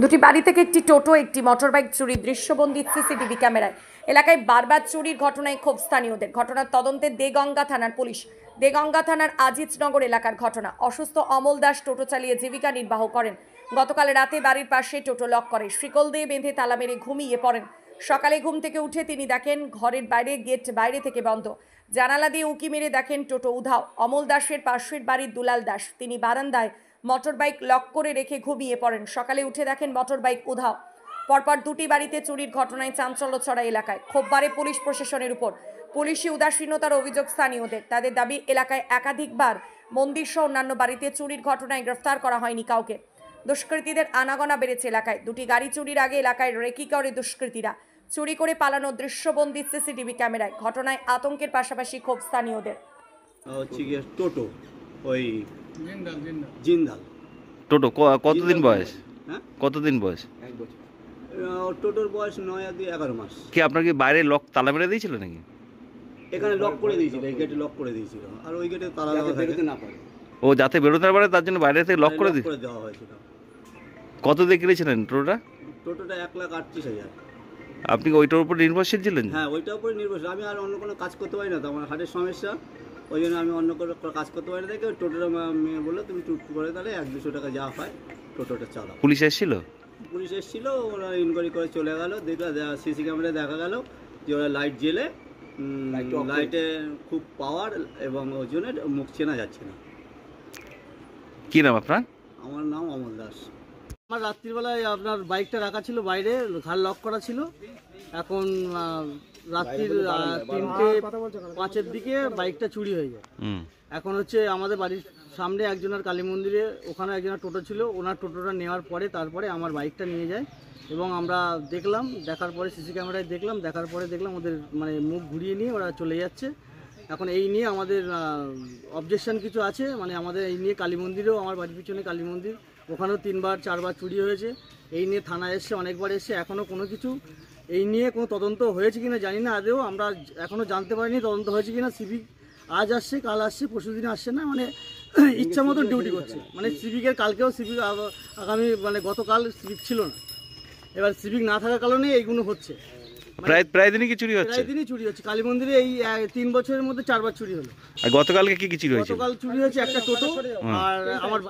দুটি বাড়ি থেকে একটি টোটো একটি মোটরবাইক চুরির দৃশ্যবন্দী সিসিটিভি ক্যামেরায়। এলাকায় বারবার চুরির ঘটনায় ক্ষোভ স্থানীয়দের। ঘটনার তদন্তে দেগঙ্গা থানার পুলিশ। দেগঙ্গা থানার আজিজনগর এলাকার ঘটনা। অসুস্থ অমল দাস টোটো চালিয়ে জীবিকা নির্বাহ করেন। গতকাল রাতে বাড়ির পাশে টোটো লক করে শিকল দিয়ে বেঁধে তালা মেরে ঘুমিয়ে পড়েন। সকালে ঘুম থেকে উঠে তিনি দেখেন ঘরের বাইরে গেট বাইরে থেকে বন্ধ। জানালা দিয়ে উঁকি মেরে দেখেন টোটো উধাও। অমল দাসের পাশের বাড়ির দুলাল দাস, তিনি বারান্দায় মোটরবাইক লক করে রেখে ঘুমিয়ে পড়েন। সকালে উঠে দেখেন মোটরবাইক উধাও। পরপর দুটি বাড়িতে চুরির ঘটনায় চাঞ্চল্য ছড়া এলাকায়। ক্ষোভ বাড়ে পুলিশ প্রশাসনের উপর। পুলিশি উদাসীনতার অভিযোগ স্থানীয়দের। তাদের দাবি, এলাকায় একাধিকবার মন্দির সহ অন্যান্য বাড়িতে চুরির ঘটনায় গ্রেফতার করা হয়নি কাউকে। দুষ্কৃতীদের আনাগোনা বেড়েছে এলাকায়। দুটি গাড়ি চুরির আগে এলাকায় রেকি করে দুষ্কৃতীরা। চুরি করে পালানো দৃশ্যবন্দী সিসিটিভি ক্যামেরায়। ঘটনায় আতঙ্কের পাশাপাশি ক্ষোভ স্থানীয়দের। টোটো ওই জিন্দাল টোটো কতদিন বয়স? হ্যাঁ, কতদিন বয়স? টোটোর বয়স 9-11 মাস। কি আপনার কি বাইরে লক তালা মেরে দিয়েছিল নাকি? এখানে লক করে দিয়েছিল, এই গেটে লক করে দিয়েছিল, আর ওই গেটে তালা বেরোতে না পারে। ও যাতে বেরোতে না পারে তার জন্য বাইরে থেকে লক করে দেওয়া হয়েছিল। কত দিয়ে কিনেছিলেন টোটোটা? টোটোটা 1,38,000। আপনি কি ওইটার উপর নির্ভরশীল ছিলেন? হ্যাঁ, ওইটার উপরে নির্ভরশীল। আমি আর অন্য কোনো কাজ করতে পারি না, তো আমার হার্টের সমস্যা, ওই জন্য আমি অন্য কোনো কাজ করতে পারি না। দেখে ওই টোটোটা মেয়ে বললো তুমি টুক করে তাহলে 100-200 টাকা যা হয় টোটোটা চালাও। পুলিশ এসেছিল? পুলিশ এসেছিলো, ওরা ইনকোয়ারি করে চলে গেল। দেখলো সিসি ক্যামেরায় দেখা গেল যে ওরা লাইট জেলে, লাইটে খুব পাওয়ার এবং ওই জন্য মুখ চেনা যাচ্ছে না। কি নাম আপনার? আমার নাম অমল দাস। আমার রাত্রিবেলায় আপনার বাইকটা রাখা ছিল বাইরে, ঘাট লক করা ছিল। এখন রাত্রির 3:05 দিকে বাইকটা চুরি হয়ে যায়। এখন হচ্ছে আমাদের বাড়ির সামনে একজনের কালী মন্দিরে, ওখানে একজনের টোটো ছিল, ওনার টোটোটা নেওয়ার পরে তারপরে আমার বাইকটা নিয়ে যায় এবং আমরা দেখলাম, দেখার পরে সিসি ক্যামেরায় দেখলাম, দেখার পরে দেখলাম ওদের মানে মুখ ঘুরিয়ে নিয়ে ওরা চলে যাচ্ছে। এখন এই নিয়ে আমাদের অবজেকশন কিছু আছে, মানে আমাদের এই নিয়ে কালী মন্দিরেও, আমার বাড়ির পিছনে কালী মন্দির, ওখানেও 3-4বার চুরি হয়েছে। এই নিয়ে থানায় এসছে, অনেকবার এসছে, এখনও কোনো কিছু এই নিয়ে কোনো তদন্ত হয়েছে কিনা জানি না। আদেও আমরা এখনও জানতে পারিনি তদন্ত হয়েছে কিনা। সিভিক আজ আসছে, কাল আসছে, পরশুদিন আসছে না, মানে ইচ্ছা মতো ডিউটি করছে। মানে সিভিকের কালকেও সিভিক, আগামী মানে গতকাল সিভিক ছিল না, এবার সিভিক না থাকার কারণে এইগুলো হচ্ছে। প্রায় দিনই কি চুরি হচ্ছে? প্রায় দিনই চুরি হচ্ছে কালী মন্দিরে। এই 3 বছরের মধ্যে 4বার চুরি হলো। আর গতকালকে কি চুরি হয়েছে? গতকাল চুরি হয়েছে একটা টোটো আর আমার